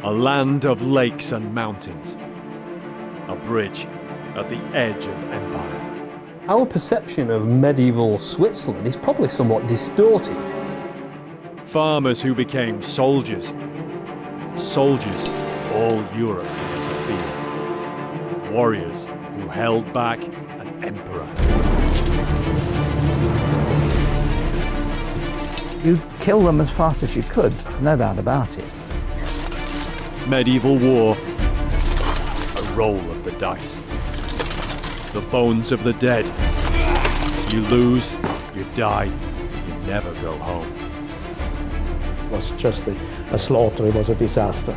A land of lakes and mountains. A bridge at the edge of empire. Our perception of medieval Switzerland is probably somewhat distorted. Farmers who became soldiers. Soldiers all Europe began to fear. Warriors who held back an emperor. You'd kill them as fast as you could, there's no doubt about it. Medieval war. A roll of the dice. The bones of the dead. You lose, you die, you never go home. It was just a slaughter, it was a disaster.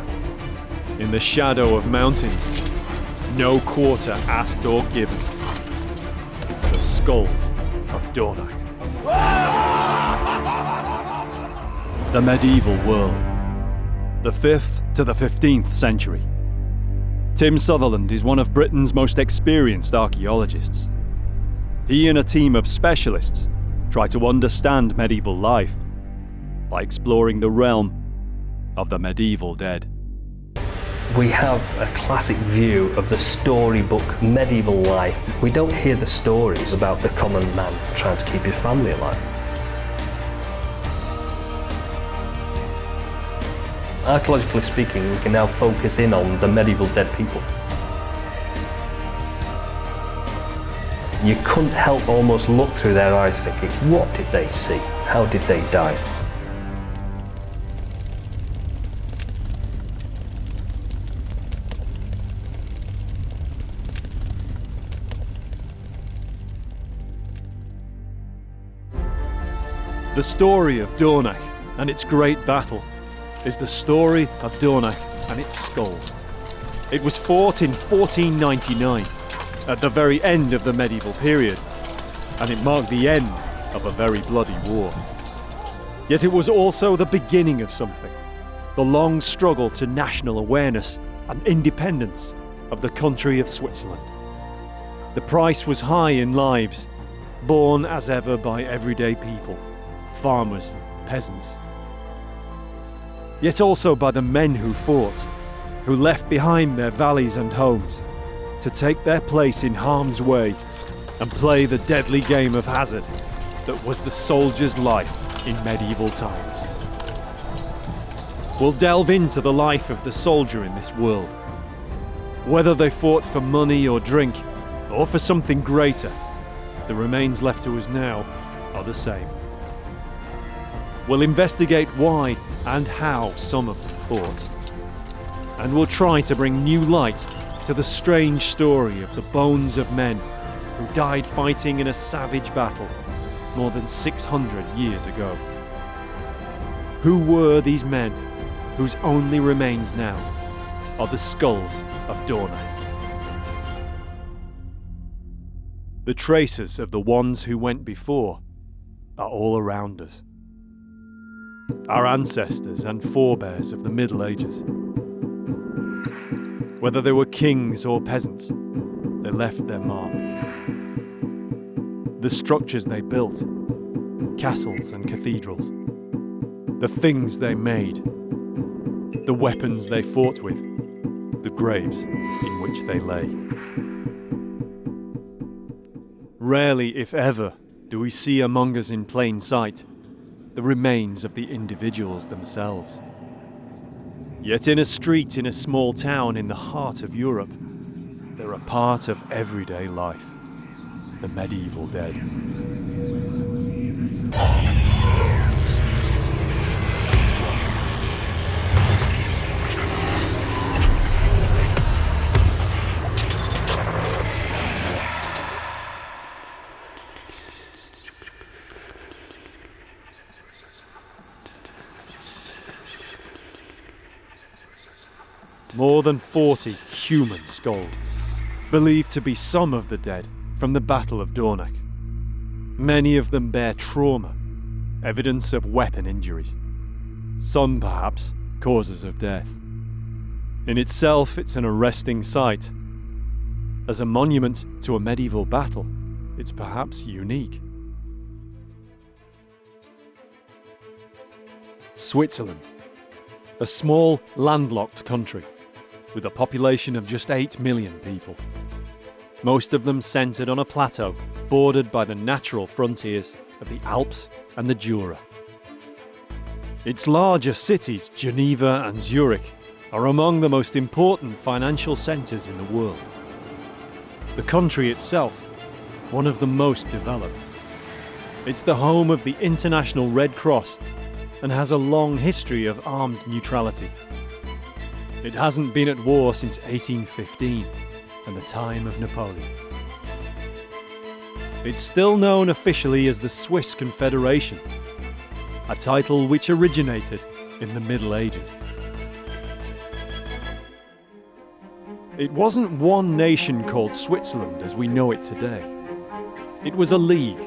In the shadow of mountains, no quarter asked or given. The skulls of Donak. The medieval world. The 5th to the 15th century. Tim Sutherland is one of Britain's most experienced archaeologists. He and a team of specialists try to understand medieval life by exploring the realm of the medieval dead. We have a classic view of the storybook medieval life. We don't hear the stories about the common man trying to keep his family alive. Archaeologically speaking, we can now focus in on the medieval dead people. You couldn't help almost look through their eyes thinking, what did they see? How did they die? The story of Donak and its great battle is the story of Donak and its skulls. It was fought in 1499, at the very end of the medieval period, and it marked the end of a very bloody war. Yet it was also the beginning of something, the long struggle to national awareness and independence of the country of Switzerland. The price was high in lives, borne as ever by everyday people, farmers, peasants. Yet also by the men who fought, who left behind their valleys and homes to take their place in harm's way and play the deadly game of hazard that was the soldier's life in medieval times. We'll delve into the life of the soldier in this world. Whether they fought for money or drink, or for something greater, the remains left to us now are the same. We'll investigate why and how some of them fought. And we'll try to bring new light to the strange story of the bones of men who died fighting in a savage battle more than 600 years ago. Who were these men whose only remains now are the skulls of Donak? The traces of the ones who went before are all around us. Our ancestors and forebears of the Middle Ages. Whether they were kings or peasants, they left their mark. The structures they built, castles and cathedrals, the things they made, the weapons they fought with, the graves in which they lay. Rarely, if ever, do we see among us in plain sight the remains of the individuals themselves. Yet in a street in a small town in the heart of Europe, they're a part of everyday life, the medieval dead. More than 40 human skulls, believed to be some of the dead from the Battle of Donak. Many of them bear trauma, evidence of weapon injuries. Some, perhaps, causes of death. In itself, it's an arresting sight. As a monument to a medieval battle, it's perhaps unique. Switzerland. A small, landlocked country with a population of just 8 million people. Most of them centred on a plateau bordered by the natural frontiers of the Alps and the Jura. Its larger cities, Geneva and Zurich, are among the most important financial centres in the world. The country itself, one of the most developed. It's the home of the International Red Cross and has a long history of armed neutrality. It hasn't been at war since 1815 and the time of Napoleon. It's still known officially as the Swiss Confederation, a title which originated in the Middle Ages. It wasn't one nation called Switzerland as we know it today. It was a league,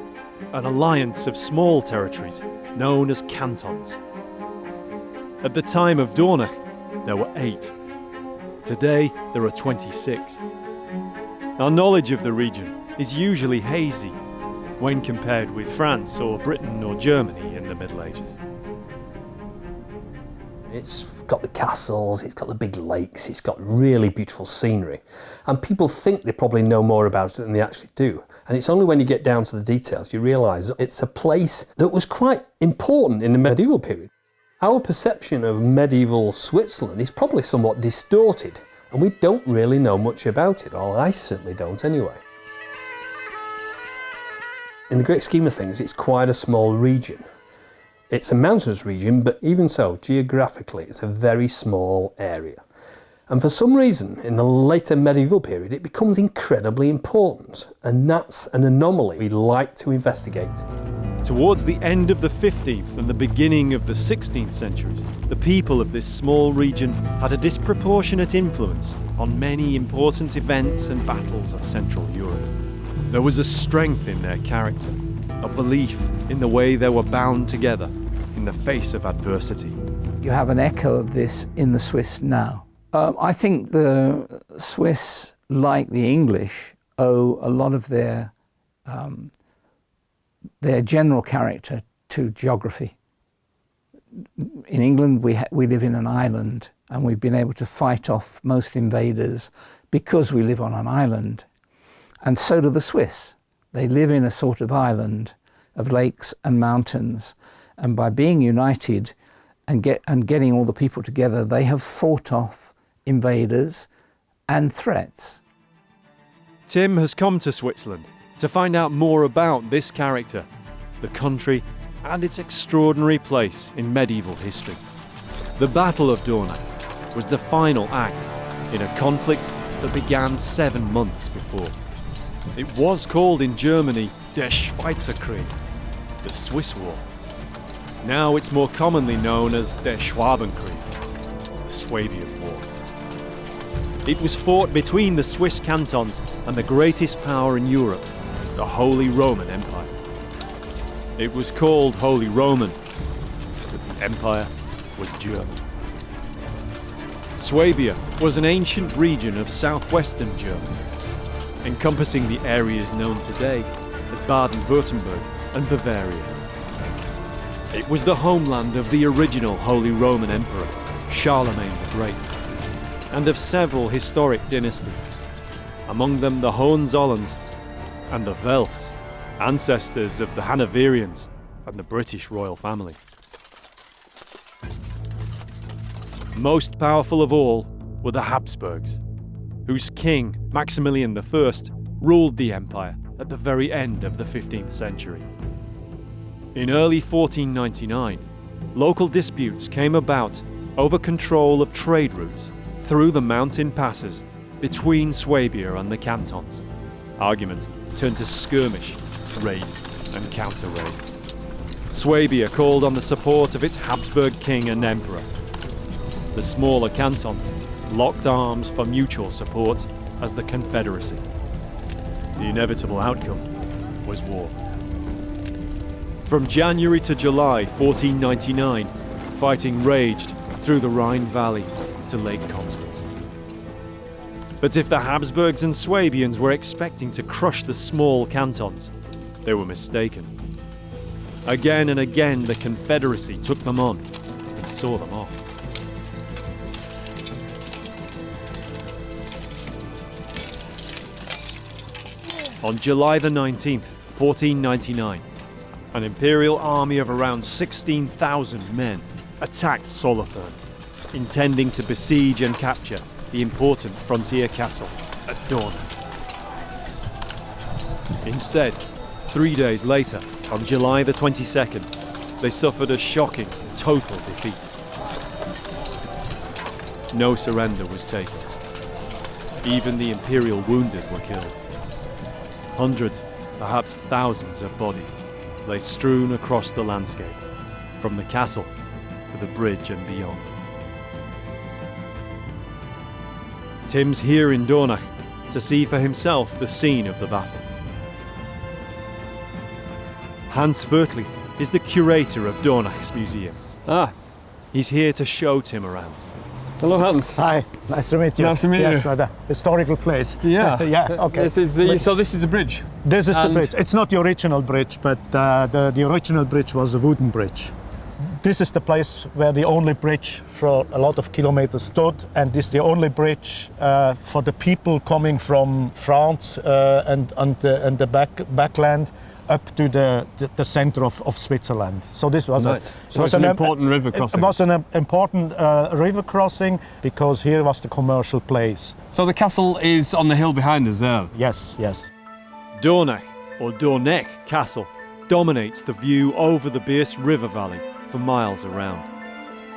an alliance of small territories known as cantons. At the time of Donak, there were 8. Today, there are 26. Our knowledge of the region is usually hazy when compared with France or Britain or Germany in the Middle Ages. It's got the castles, it's got the big lakes, it's got really beautiful scenery. And people think they probably know more about it than they actually do. And it's only when you get down to the details you realise that it's a place that was quite important in the medieval period. Our perception of medieval Switzerland is probably somewhat distorted, and we don't really know much about it, or I certainly don't anyway. In the great scheme of things, it's quite a small region. It's a mountainous region, but even so, geographically, it's a very small area. And for some reason, in the later medieval period, it becomes incredibly important, and that's an anomaly we like to investigate. Towards the end of the 15th and the beginning of the 16th centuries, the people of this small region had a disproportionate influence on many important events and battles of Central Europe. There was a strength in their character, a belief in the way they were bound together in the face of adversity. You have an echo of this in the Swiss now. I think the Swiss, like the English, owe a lot of their general character to geography. In England, we live in an island, and we've been able to fight off most invaders because we live on an island. And so do the Swiss. They live in a sort of island of lakes and mountains, and by being united and getting all the people together, they have fought off invaders and threats. Tim has come to Switzerland to find out more about this character, the country, and its extraordinary place in medieval history. The Battle of Donak was the final act in a conflict that began 7 months before. It was called in Germany Der Schweizerkrieg, the Swiss War. Now it's more commonly known as Der Schwabenkrieg, the Swabian War. It was fought between the Swiss cantons and the greatest power in Europe, the Holy Roman Empire. It was called Holy Roman, but the empire was German. Swabia was an ancient region of southwestern Germany, encompassing the areas known today as Baden-Württemberg and Bavaria. It was the homeland of the original Holy Roman Emperor, Charlemagne the Great, and of several historic dynasties, among them the Hohenzollerns and the Welfs, ancestors of the Hanoverians and the British royal family. Most powerful of all were the Habsburgs, whose king, Maximilian I, ruled the empire at the very end of the 15th century. In early 1499, local disputes came about over control of trade routes through the mountain passes between Swabia and the cantons. Argument turned to skirmish, raid, and counter-raid. Swabia called on the support of its Habsburg king and emperor. The smaller cantons locked arms for mutual support as the Confederacy. The inevitable outcome was war. From January to July 1499, fighting raged through the Rhine Valley to Lake Constance. But if the Habsburgs and Swabians were expecting to crush the small cantons, they were mistaken. Again and again the Confederacy took them on and saw them off. On July the 19th, 1499, an imperial army of around 16,000 men attacked Solothurn, intending to besiege and capture the important frontier castle at Donak. Instead, 3 days later, on July the 22nd, they suffered a shocking, total defeat. No surrender was taken. Even the imperial wounded were killed. Hundreds, perhaps thousands of bodies lay strewn across the landscape, from the castle to the bridge and beyond. Tim's here in Donak to see for himself the scene of the battle. Hans Vertli is the curator of Donak's museum. He's here to show Tim around. Hello, Hans. Hi, nice to meet you. Nice to meet you. Yes, rather historical place. Yeah. Yeah, okay. So this is the bridge? This is the And- bridge. It's not the original bridge, but the original bridge was a wooden bridge. This is the place where the only bridge for a lot of kilometers stood, and this is the only bridge for the people coming from France and the backland up to the center of Switzerland. So this was an important river crossing. It was an important river crossing because here was the commercial place. So the castle is on the hill behind us there. Yes, yes. Donak, or Donek Castle, dominates the view over the Birs River Valley for miles around.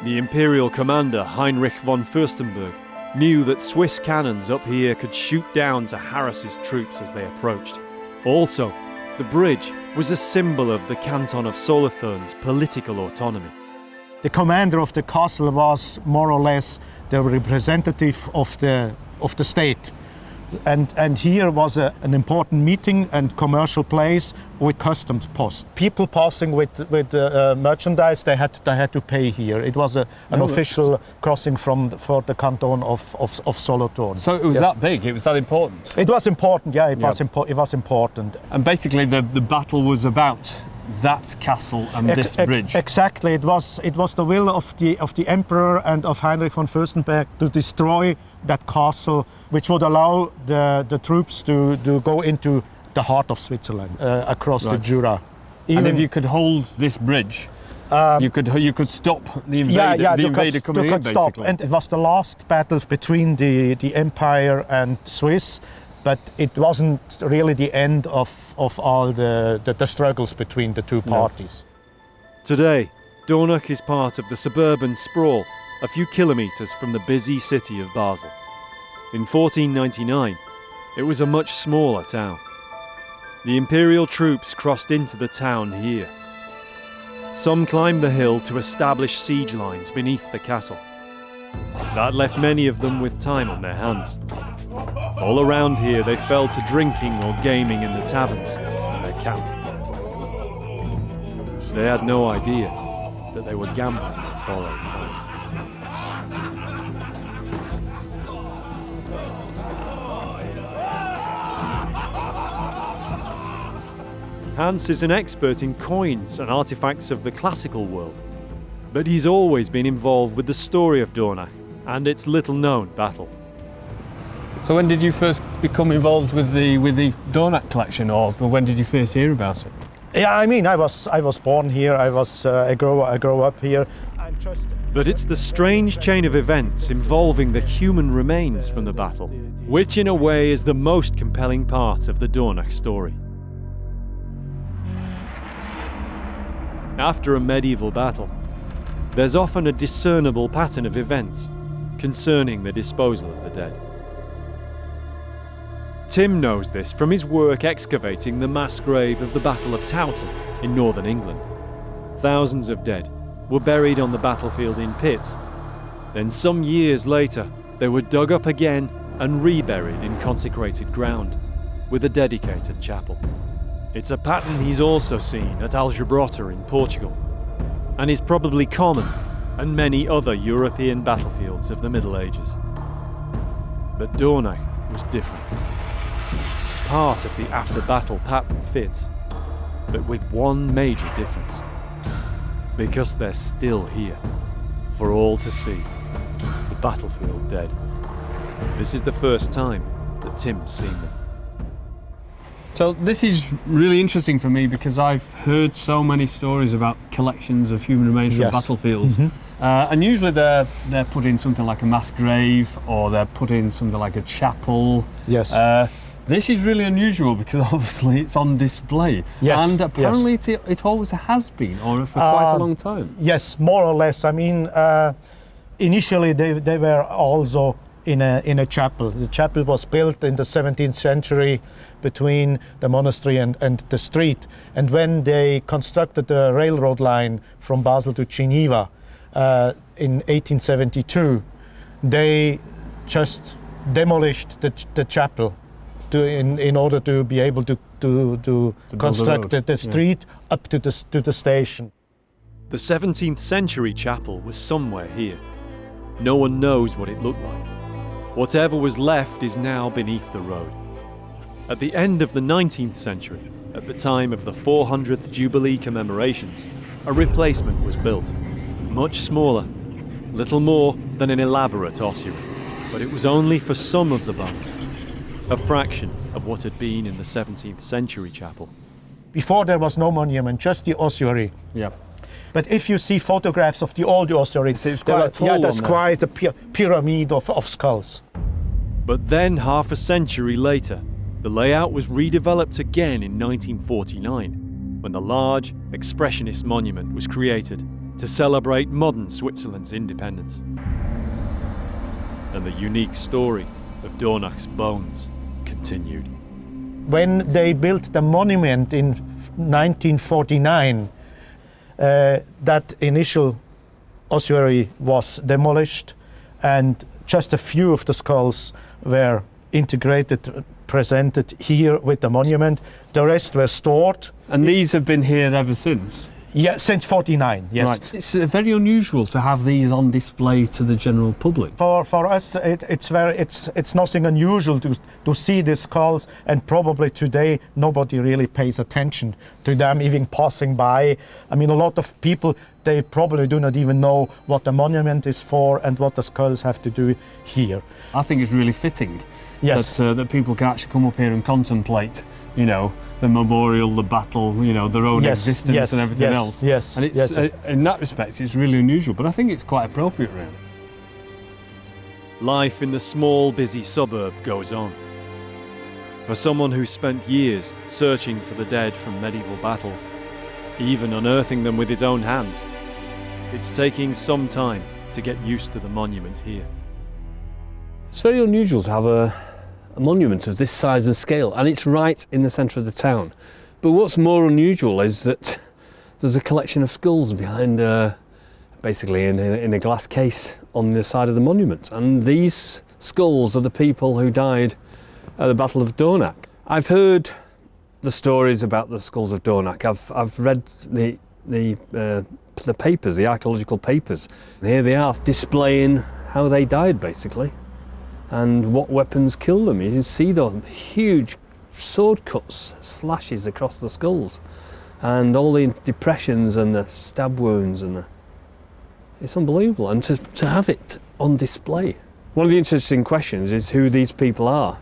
The imperial commander Heinrich von Fürstenberg knew that Swiss cannons up here could shoot down to harass his troops as they approached. Also, the bridge was a symbol of the canton of Solothurn's political autonomy. The commander of the castle was more or less the representative of the state. And here was an important meeting and commercial place with customs post. People passing with merchandise, they had to pay here. It was an official crossing for the canton of Solothurn. So it was that big, it was that important? It was important, yeah, it was important. And basically the battle was about that castle and this bridge. Exactly, it was the will of the emperor and of Heinrich von Fürstenberg to destroy that castle, which would allow the troops to go into the heart of Switzerland, across the Jura. And if you could hold this bridge, you could stop the invader coming in, basically. Stop. And it was the last battle between the empire and Swiss. But it wasn't really the end of all the struggles between the two parties. Today, Donak is part of the suburban sprawl, a few kilometres from the busy city of Basel. In 1499, it was a much smaller town. The imperial troops crossed into the town here. Some climbed the hill to establish siege lines beneath the castle. That left many of them with time on their hands. All around here they fell to drinking or gaming in the taverns and their camp. They had no idea that they were gambling on borrowed time. Hans is an expert in coins and artifacts of the classical world, but he's always been involved with the story of Donak and its little-known battle. So when did you first become involved with the Donak collection, or when did you first hear about it? Yeah, I mean, I was born here. I grew up here. But it's the strange chain of events involving the human remains from the battle, which in a way is the most compelling part of the Donak story. After a medieval battle, there's often a discernible pattern of events concerning the disposal of the dead. Tim knows this from his work excavating the mass grave of the Battle of Towton in northern England. Thousands of dead were buried on the battlefield in pits. Then some years later, they were dug up again and reburied in consecrated ground, with a dedicated chapel. It's a pattern he's also seen at Aljubrota in Portugal, and is probably common on many other European battlefields of the Middle Ages. But Donak was different. Part of the after-battle pattern fits, but with one major difference. Because they're still here, for all to see, the battlefield dead. This is the first time that Tim's seen them. So this is really interesting for me because I've heard so many stories about collections of human remains from Yes. battlefields, and usually they're put in something like a mass grave, or they're put in something like a chapel. Yes. This is really unusual because obviously it's on display, Yes, and apparently it always has been, or for quite a long time. Yes, more or less. I mean, initially they were also in a chapel. The chapel was built in the 17th century between the monastery and the street. And when they constructed the railroad line from Basel to Geneva in 1872, they just demolished the chapel in order to be able to construct the street up to the station. The 17th century chapel was somewhere here. No one knows what it looked like. Whatever was left is now beneath the road. At the end of the 19th century, at the time of the 400th Jubilee commemorations, a replacement was built. Much smaller, little more than an elaborate ossuary. But it was only for some of the bones, a fraction of what had been in the 17th century chapel. Before there was no monument, just the ossuary. Yeah. But if you see photographs of the old ossuary, it's quite a tall that's one there. quite a pyramid of skulls. But then, half a century later, the layout was redeveloped again in 1949, when the large, expressionist monument was created to celebrate modern Switzerland's independence. And the unique story of Donak's bones continued. When they built the monument in 1949, that initial ossuary was demolished, and just a few of the skulls were integrated, presented here with the monument. The rest were stored. And these have been here ever since? Yeah, since 49, yes. Right. It's very unusual to have these on display to the general public. For us, it's nothing unusual to see these skulls, and probably today nobody really pays attention to them, even passing by. I mean, a lot of people, they probably do not even know what the monument is for and what the skulls have to do here. I think it's really fitting Yes. that people can actually come up here and contemplate, the memorial, the battle, their own Yes, existence yes, and everything yes, else. yes, And it's yes. in that respect, it's really unusual, but I think it's quite appropriate, really. Life in the small, busy suburb goes on. For someone who spent years searching for the dead from medieval battles, even unearthing them with his own hands, it's taking some time to get used to the monument here. It's very unusual to have a monument of this size and scale, and it's right in the centre of the town. But what's more unusual is that there's a collection of skulls behind, basically in a glass case on the side of the monument. And these skulls are the people who died at the Battle of Donak. I've heard the stories about the skulls of Donak. I've read the papers, the archaeological papers. And here they are, displaying how they died, basically, and what weapons killed them. You can see the huge sword cuts, slashes across the skulls, and all the depressions and the stab wounds, and it's unbelievable. And to have it on display. One of the interesting questions is who these people are.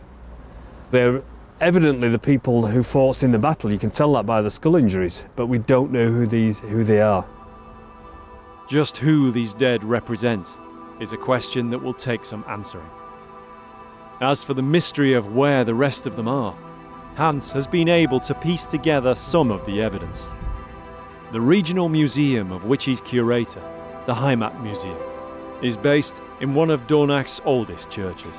They're evidently the people who fought in the battle. You can tell that by the skull injuries, but we don't know who they are. Just who these dead represent is a question that will take some answering. As for the mystery of where the rest of them are, Hans has been able to piece together some of the evidence. The regional museum of which he's curator, the Heimat Museum, is based in one of Donak's oldest churches.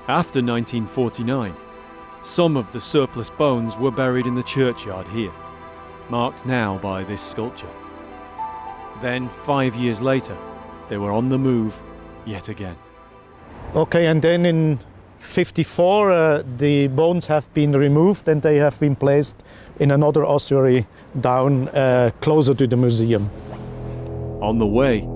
After 1949, some of the surplus bones were buried in the churchyard here, marked now by this sculpture. Then, 5 years later, they were on the move yet again. Okay, and then in 54, the bones have been removed and they have been placed in another ossuary down closer to the museum. On the way,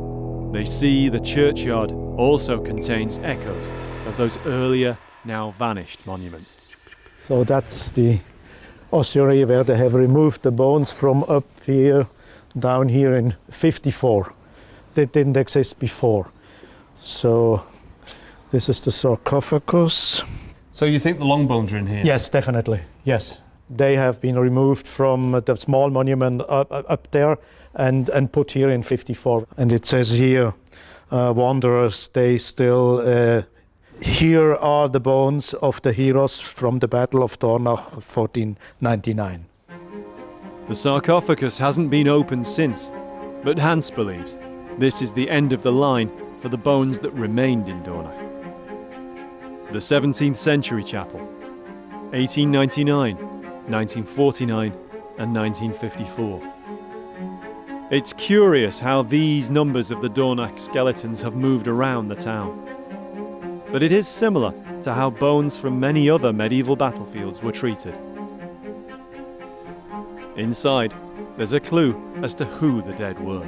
they see the churchyard also contains echoes of those earlier, now vanished monuments. So that's the ossuary where they have removed the bones from up here, down here in 54. They didn't exist before. So this is the sarcophagus. So you think the long bones are in here? Yes, definitely. Yes, they have been removed from the small monument up there and put here in 54. And it says here, wanderers, they still... here are the bones of the heroes from the Battle of Dornach 1499. The sarcophagus hasn't been opened since, but Hans believes this is the end of the line for the bones that remained in Donak. The 17th century chapel, 1899, 1949 and 1954. It's curious how these numbers of the Donak skeletons have moved around the town. But it is similar to how bones from many other medieval battlefields were treated. Inside, there's a clue as to who the dead were.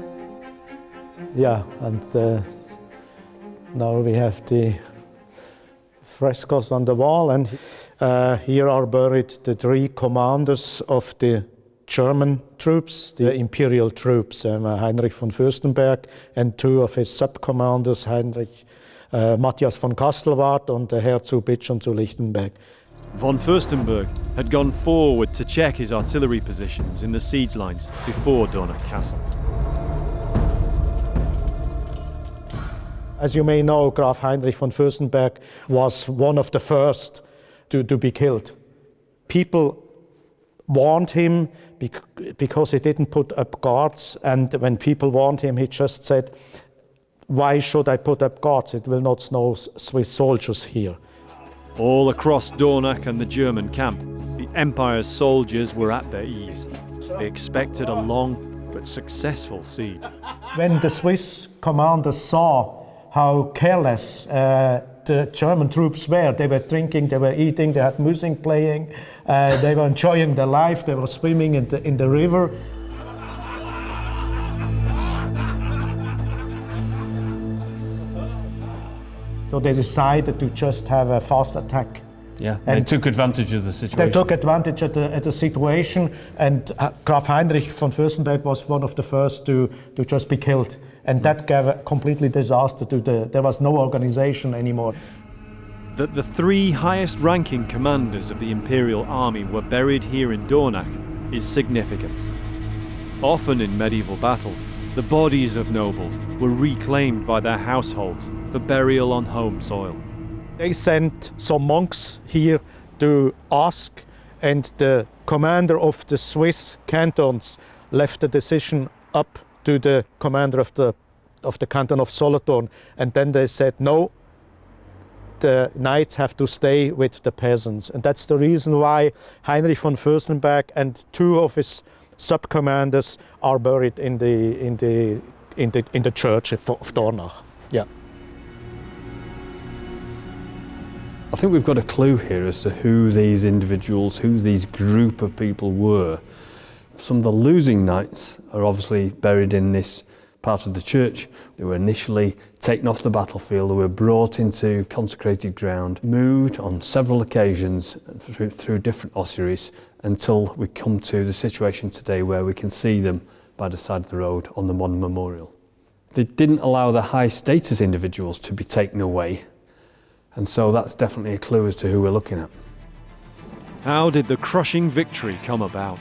Yeah, and now we have the frescoes on the wall, and here are buried the 3 commanders of the German troops, the imperial troops, Heinrich von Fürstenberg, and 2 of his sub-commanders, Heinrich Matthias von Kastelwart and Herzog Bitschon zu Lichtenberg. Von Fürstenberg had gone forward to check his artillery positions in the siege lines before Donak Castle. As you may know, Graf Heinrich von Fürstenberg was one of the first to be killed. People warned him because he didn't put up guards, and when people warned him, he just said, "Why should I put up guards? It will not snow Swiss soldiers here." All across Donak and the German camp, the Empire's soldiers were at their ease. They expected a long but successful siege. When the Swiss commanders saw how careless the German troops were, they were drinking, they were eating, they had music playing, they were enjoying their life, they were swimming in the river. So they decided to just have a fast attack. Yeah, and they took advantage of the situation. They took advantage of the situation, and Graf Heinrich von Fürstenberg was one of the first to just be killed. And that gave a completely disaster to there was no organization anymore. That the 3 highest-ranking commanders of the Imperial Army were buried here in Donak is significant. Often in medieval battles, the bodies of nobles were reclaimed by their households for burial on home soil. They sent some monks here to ask, and the commander of the Swiss cantons left the decision up to the commander of the canton of Solothurn, and then they said no, the knights have to stay with the peasants, and that's the reason why Heinrich von Fürstenberg and 2 of his sub-commanders are buried in the church of Dornach. Yeah. I think we've got a clue here as to who these individuals, who these group of people were. Some of the losing knights are obviously buried in this part of the church. They were initially taken off the battlefield, they were brought into consecrated ground, moved on several occasions through different ossuaries until we come to the situation today where we can see them by the side of the road on the modern memorial. They didn't allow the high status individuals to be taken away, and so that's definitely a clue as to who we're looking at. How did the crushing victory come about?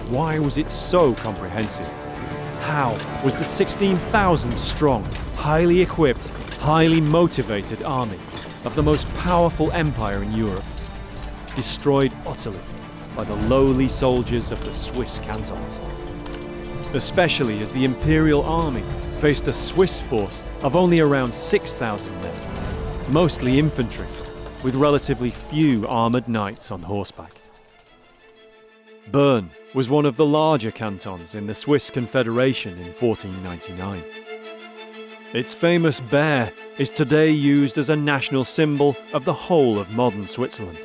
Why was it so comprehensive? How was the 16,000 strong, highly equipped, highly motivated army of the most powerful empire in Europe destroyed utterly by the lowly soldiers of the Swiss cantons? Especially as the Imperial Army faced a Swiss force of only around 6,000 men, mostly infantry, with relatively few armoured knights on horseback. Bern was one of the larger cantons in the Swiss Confederation in 1499. Its famous bear is today used as a national symbol of the whole of modern Switzerland.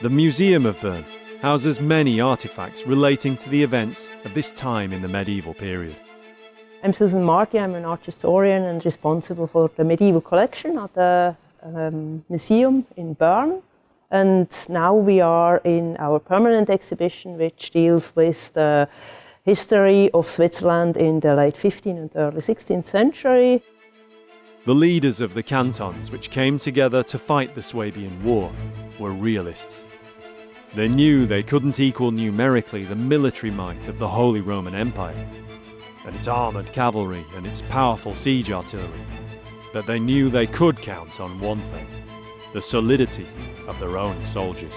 The Museum of Bern houses many artifacts relating to the events of this time in the medieval period. I'm Susan Marty, I'm an art historian and responsible for the medieval collection at the museum in Bern. And now we are in our permanent exhibition, which deals with the history of Switzerland in the late 15th and early 16th century. The leaders of the cantons which came together to fight the Swabian War were realists. They knew they couldn't equal numerically the military might of the Holy Roman Empire, and its armoured cavalry and its powerful siege artillery, but they knew they could count on one thing: the solidity of their own soldiers.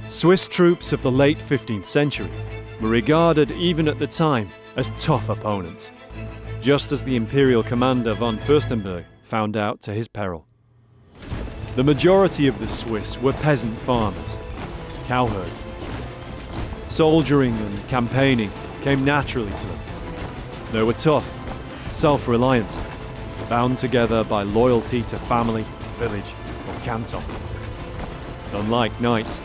Swiss troops of the late 15th century were regarded even at the time as tough opponents, just as the imperial commander von Fürstenberg found out to his peril. The majority of the Swiss were peasant farmers, cowherds. Soldiering and campaigning came naturally to them. They were tough, self-reliant, bound together by loyalty to family, village, or canton. Unlike knights,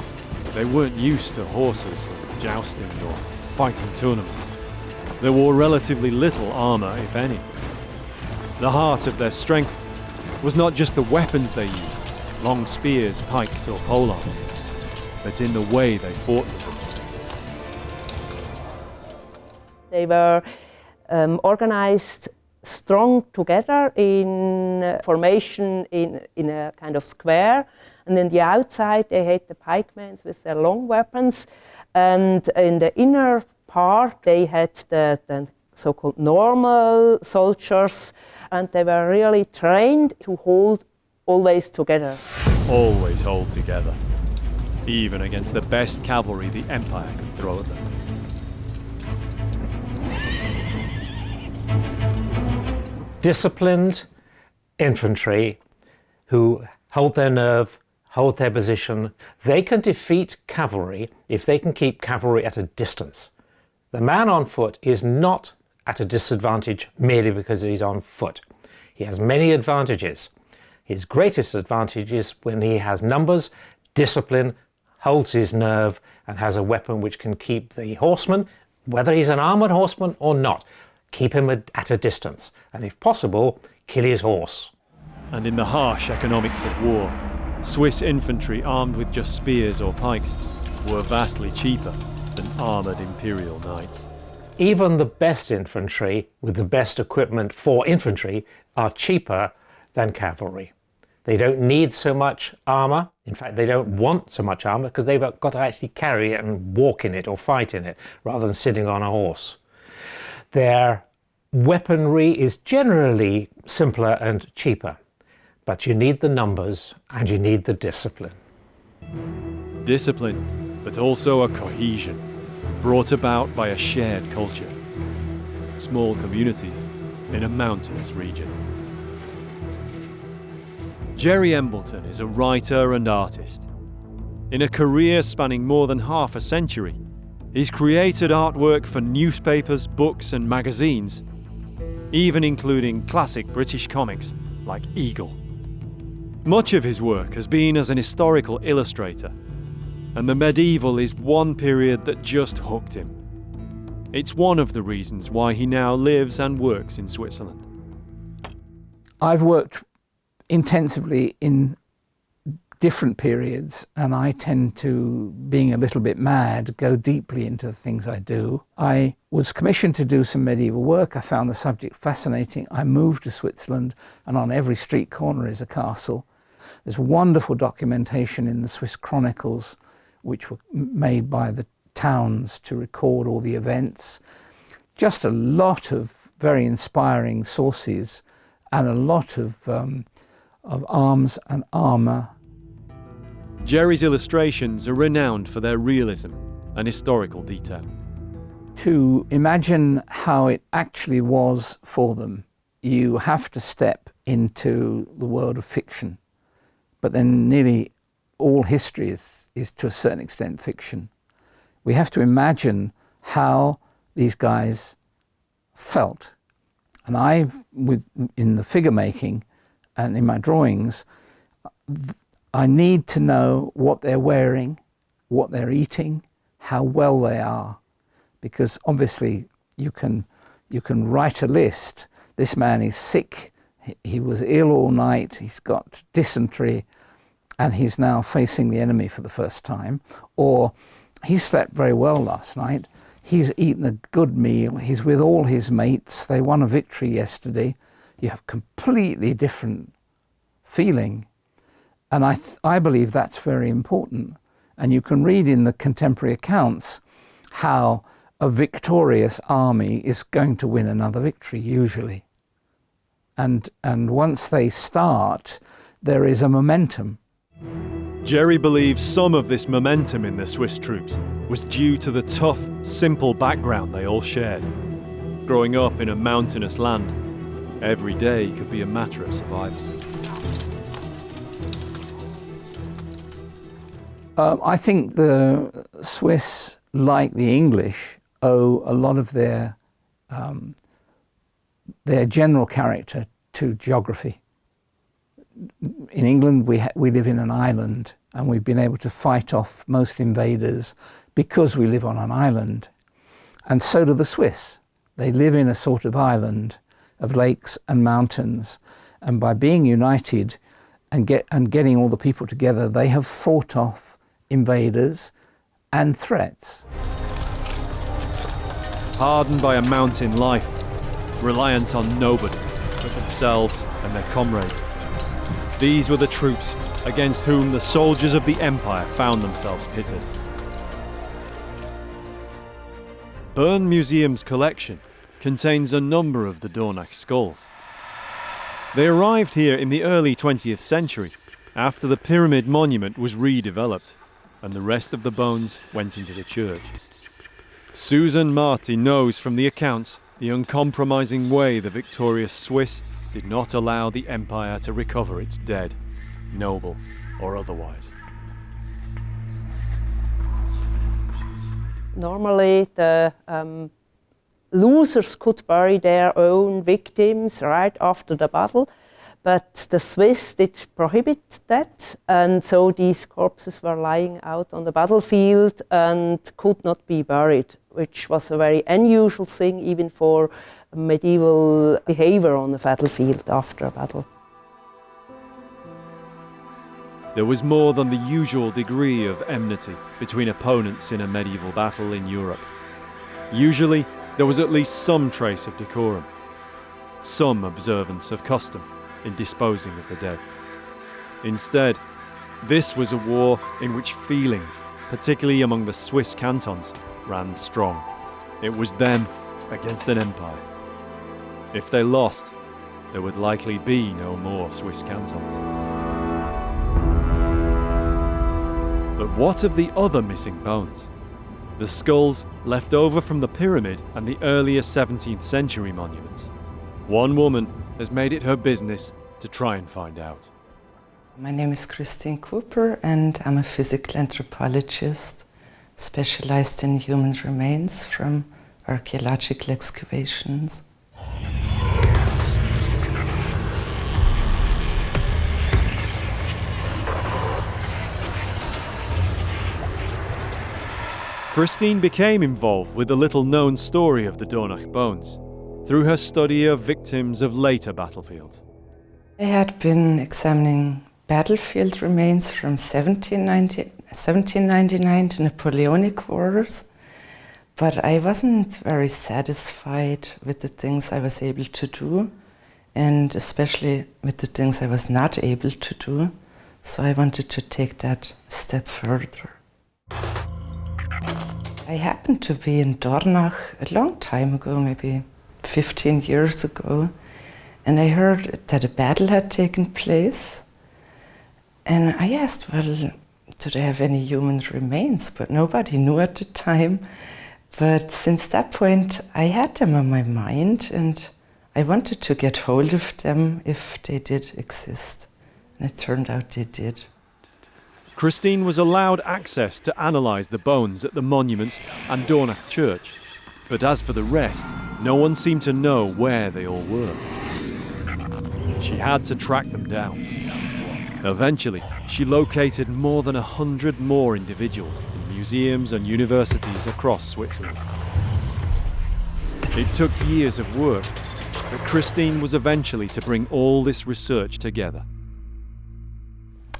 they weren't used to horses, jousting, or fighting tournaments. They wore relatively little armour, if any. The heart of their strength was not just the weapons they used, long spears, pikes, or polearms, but in the way they fought with them. They were organized strong together in formation in a kind of square, and in the outside they had the pikemen with their long weapons, and in the inner part they had the so-called normal soldiers, and they were really trained to hold always together. Always hold together, even against the best cavalry the Empire could throw at them. Disciplined infantry who hold their nerve, hold their position. They can defeat cavalry if they can keep cavalry at a distance. The man on foot is not at a disadvantage merely because he's on foot. He has many advantages. His greatest advantage is when he has numbers, discipline, holds his nerve, and has a weapon which can keep the horseman, whether he's an armoured horseman or not, keep him at a distance, and if possible, kill his horse. And in the harsh economics of war, Swiss infantry armed with just spears or pikes were vastly cheaper than armoured imperial knights. Even the best infantry with the best equipment for infantry are cheaper than cavalry. They don't need so much armour. In fact, they don't want so much armour because they've got to actually carry it and walk in it or fight in it rather than sitting on a horse. Their weaponry is generally simpler and cheaper, but you need the numbers and you need the discipline. Discipline, but also a cohesion, brought about by a shared culture. Small communities in a mountainous region. Jerry Embleton is a writer and artist. In a career spanning more than half a century, he's created artwork for newspapers, books and magazines, even including classic British comics like Eagle. Much of his work has been as an historical illustrator, and the medieval is one period that just hooked him. It's one of the reasons why he now lives and works in Switzerland. I've worked intensively in different periods, and I tend to, being a little bit mad, go deeply into the things I do. I was commissioned to do some medieval work. I found the subject fascinating. I moved to Switzerland, and on every street corner is a castle. There's wonderful documentation in the Swiss chronicles, which were made by the towns to record all the events. Just a lot of very inspiring sources and a lot of arms and armour. Jerry's illustrations are renowned for their realism and historical detail. To imagine how it actually was for them, you have to step into the world of fiction. But then nearly all history is to a certain extent fiction. We have to imagine how these guys felt. And in the figure making and in my drawings, I need to know what they're wearing, what they're eating, how well they are. Because obviously you can write a list. This man is sick, he was ill all night, he's got dysentery, and he's now facing the enemy for the first time. Or he slept very well last night, he's eaten a good meal, he's with all his mates, they won a victory yesterday. You have completely different feeling. And I believe that's very important. And you can read in the contemporary accounts how a victorious army is going to win another victory, usually. And once they start, there is a momentum. Jerry believes some of this momentum in the Swiss troops was due to the tough, simple background they all shared. Growing up in a mountainous land, every day could be a matter of survival. I think the Swiss, like the English, owe a lot of their general character to geography. In England, we live in an island, and we've been able to fight off most invaders because we live on an island. And so do the Swiss. They live in a sort of island of lakes and mountains, and by being united and getting all the people together, they have fought off invaders and threats. Hardened by a mountain life, reliant on nobody but themselves and their comrades. These were the troops against whom the soldiers of the Empire found themselves pitted. Bern Museum's collection contains a number of the Donak skulls. They arrived here in the early 20th century, after the pyramid monument was redeveloped, and the rest of the bones went into the church. Susan Marty knows from the accounts the uncompromising way the victorious Swiss did not allow the empire to recover its dead, noble or otherwise. Normally, the losers could bury their own victims right after the battle, but the Swiss did prohibit that, and so these corpses were lying out on the battlefield and could not be buried, which was a very unusual thing even for medieval behavior on the battlefield after a battle. There was more than the usual degree of enmity between opponents in a medieval battle in Europe. Usually, there was at least some trace of decorum, some observance of custom in disposing of the dead. Instead, this was a war in which feelings, particularly among the Swiss cantons, ran strong. It was them against an empire. If they lost, there would likely be no more Swiss cantons. But what of the other missing bones? The skulls left over from the pyramid and the earlier 17th century monuments. One woman has made it her business to try and find out. My name is Christine Cooper, and I'm a physical anthropologist specialized in human remains from archaeological excavations. Christine became involved with the little-known story of the Donak bones through her study of victims of later battlefields. I had been examining battlefield remains from 1799 to Napoleonic Wars, but I wasn't very satisfied with the things I was able to do, and especially with the things I was not able to do, so I wanted to take that step further. I happened to be in Donak a long time ago, maybe 15 years ago, and I heard that a battle had taken place. And I asked, well, do they have any human remains? But nobody knew at the time. But since that point, I had them on my mind, and I wanted to get hold of them if they did exist. And it turned out they did. Christine was allowed access to analyse the bones at the monument and Donak church. But as for the rest, no one seemed to know where they all were. She had to track them down. Eventually, she located more than 100 more individuals in museums and universities across Switzerland. It took years of work, but Christine was eventually to bring all this research together.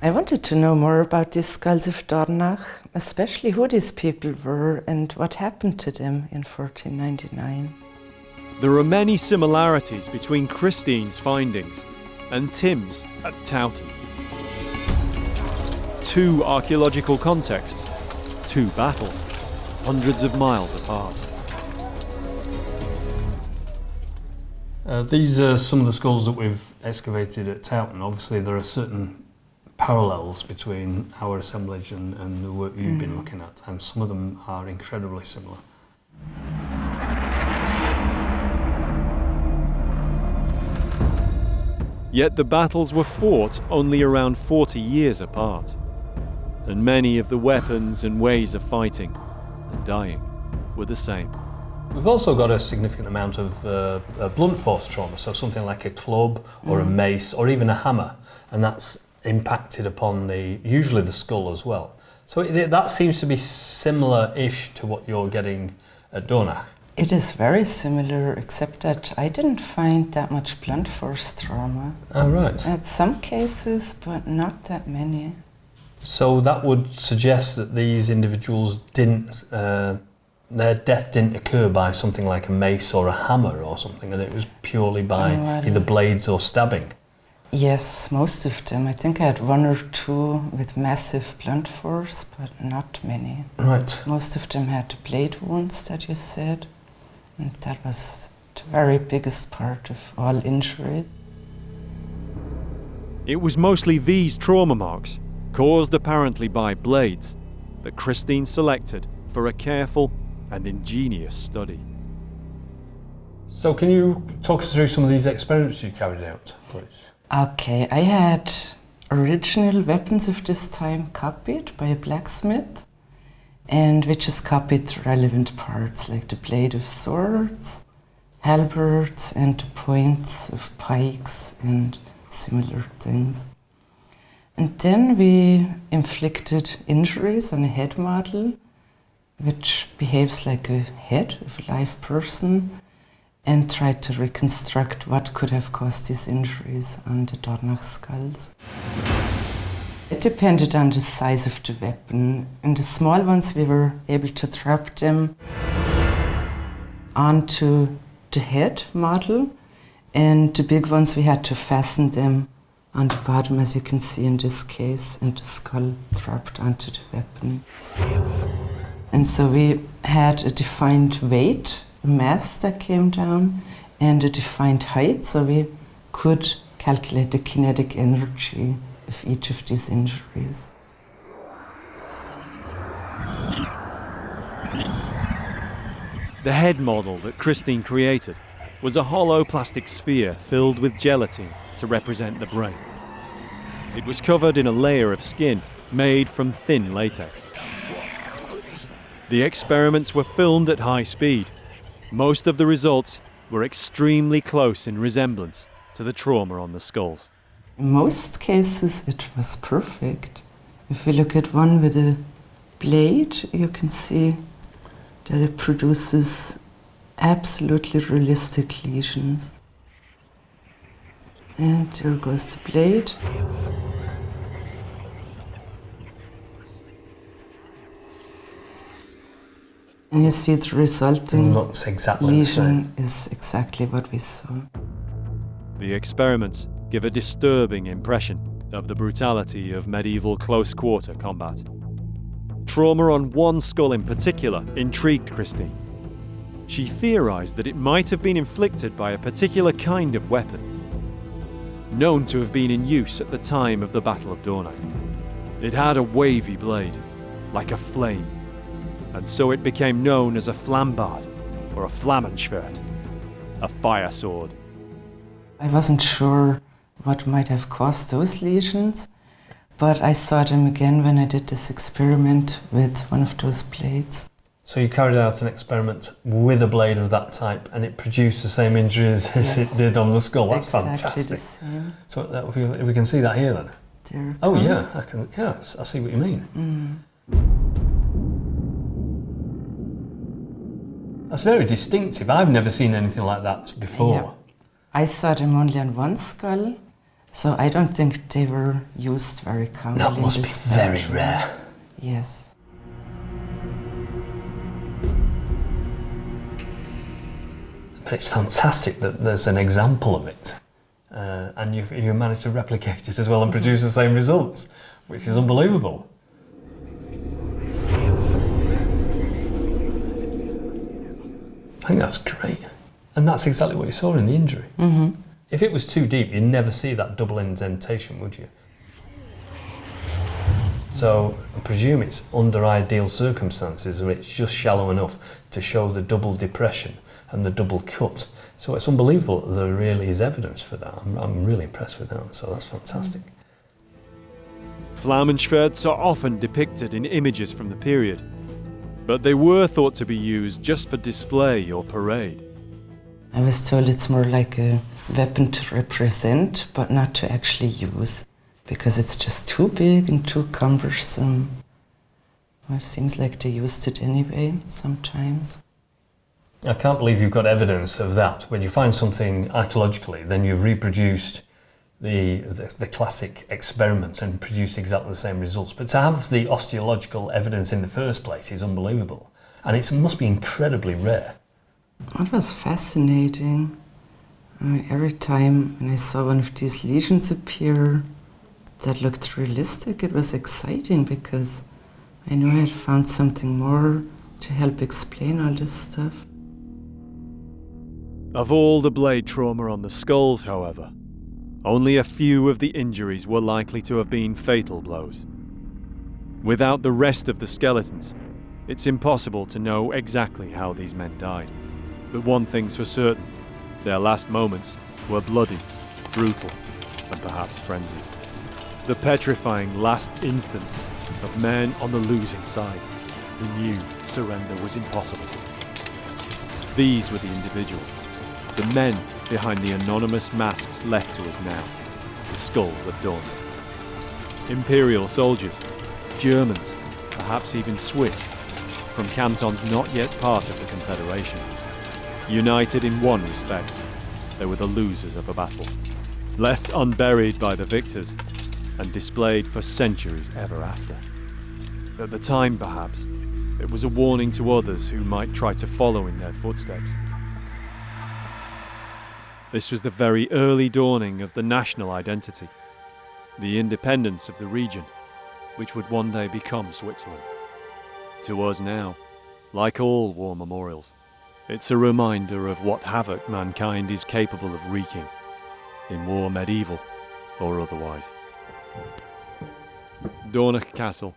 I wanted to know more about these skulls of Donak, especially who these people were and what happened to them in 1499. There are many similarities between Christine's findings and Tim's at Towton. Two archaeological contexts two battles, hundreds of miles apart. These are some of the skulls that we've excavated at Towton. Obviously there are certain parallels between our assemblage and the work you've been looking at, and some of them are incredibly similar. Yet the battles were fought only around 40 years apart, and many of the weapons and ways of fighting and dying were the same. We've also got a significant amount of blunt force trauma, so something like a club or a mace or even a hammer, and that's impacted upon usually the skull as well. So that seems to be similar-ish to what you're getting at Donak. It is very similar, except that I didn't find that much blunt force trauma. Oh, right. I had some cases, but not that many. So that would suggest that these individuals didn't, their death didn't occur by something like a mace or a hammer or something, and it was purely by either blades or stabbing. Yes, most of them. I think I had one or two with massive blunt force, but not many. Right. Most of them had the blade wounds that you said, and that was the very biggest part of all injuries. It was mostly these trauma marks, caused apparently by blades, that Christine selected for a careful and ingenious study. So can you talk us through some of these experiments you carried out, please? Okay, I had original weapons of this time copied by a blacksmith, and we just copied relevant parts like the blade of swords, halberds, and the points of pikes and similar things. And then we inflicted injuries on a head model, which behaves like a head of a live person, and tried to reconstruct what could have caused these injuries on the Donak skulls. It depended on the size of the weapon. In the small ones, we were able to drop them onto the head model, and the big ones we had to fasten them on the bottom, as you can see in this case, and the skull dropped onto the weapon. And so we had a defined weight, a mass that came down, and a defined height, so we could calculate the kinetic energy of each of these injuries. The head model that Christine created was a hollow plastic sphere filled with gelatin to represent the brain. It was covered in a layer of skin made from thin latex. The experiments were filmed at high speed. Most of the results were extremely close in resemblance to the trauma on the skulls. In most cases it was perfect. If we look at one with a blade, you can see that it produces absolutely realistic lesions. And there goes the blade. And you see the resulting looks exactly the same. lesion is exactly what we saw. The experiments give a disturbing impression of the brutality of medieval close-quarter combat. Trauma on one skull in particular intrigued Christine. She theorized that it might have been inflicted by a particular kind of weapon, known to have been in use at the time of the Battle of Donak. It had a wavy blade, like a flame, and so it became known as a flambard or a flammenschwert, a fire sword. I wasn't sure what might have caused those lesions, but I saw them again when I did this experiment with one of those blades. So you carried out an experiment with a blade of that type, and it produced the same injuries as it did on the skull. That's exactly fantastic. The same. So if we can see that here then. There it Oh yeah, comes. I can. Yeah, I see what you mean. That's very distinctive. I've never seen anything like that before. Yeah. I saw them only on one skull, so I don't think they were used very commonly. That must in be this very fashion. rare. Yes. But it's fantastic that there's an example of it, and you managed to replicate it as well and produce the same results, which is unbelievable. I think that's great. And that's exactly what you saw in the injury. Mm-hmm. If it was too deep, you'd never see that double indentation, would you? So I presume it's under ideal circumstances, or it's just shallow enough to show the double depression and the double cut. So it's unbelievable that there really is evidence for that. I'm really impressed with that, so that's fantastic. Flammenschwerts are often depicted in images from the period, but they were thought to be used just for display or parade. I was told it's more like a weapon to represent, but not to actually use, because it's just too big and too cumbersome. Well, it seems like they used it anyway, sometimes. I can't believe you've got evidence of that. When you find something archaeologically, then you've reproduced the classic experiments and produced exactly the same results. But to have the osteological evidence in the first place is unbelievable. And it must be incredibly rare. It was fascinating. I mean, every time when I saw one of these lesions appear that looked realistic, it was exciting because I knew I had found something more to help explain all this stuff. Of all the blade trauma on the skulls, however, only a few of the injuries were likely to have been fatal blows. Without the rest of the skeletons, it's impossible to know exactly how these men died. But one thing's for certain, their last moments were bloody, brutal, and perhaps frenzied. The petrifying last instants of men on the losing side who knew surrender was impossible. These were the individuals, the men behind the anonymous masks left to us now, the skulls of Donak. Imperial soldiers, Germans, perhaps even Swiss, from cantons not yet part of the Confederation. United in one respect, they were the losers of a battle, left unburied by the victors and displayed for centuries ever after. At the time, perhaps, it was a warning to others who might try to follow in their footsteps. This was the very early dawning of the national identity, the independence of the region, which would one day become Switzerland. To us now, like all war memorials, it's a reminder of what havoc mankind is capable of wreaking, in war medieval or otherwise. Donak Castle,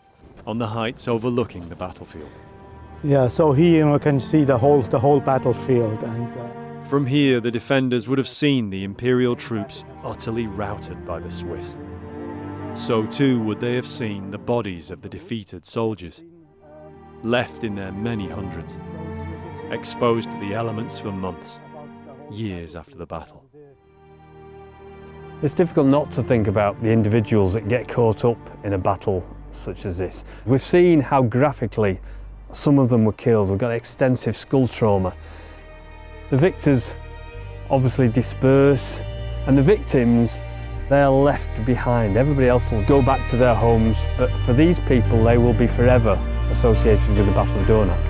on the heights overlooking the battlefield. Yeah, so here you can see the whole battlefield, and From here, the defenders would have seen the Imperial troops utterly routed by the Swiss. So too would they have seen the bodies of the defeated soldiers, left in their many hundreds, exposed to the elements for months, years after the battle. It's difficult not to think about the individuals that get caught up in a battle such as this. We've seen how graphically some of them were killed. We've got extensive skull trauma. The victors obviously disperse, and the victims, they're left behind. Everybody else will go back to their homes, but for these people, they will be forever associated with the Battle of Donak.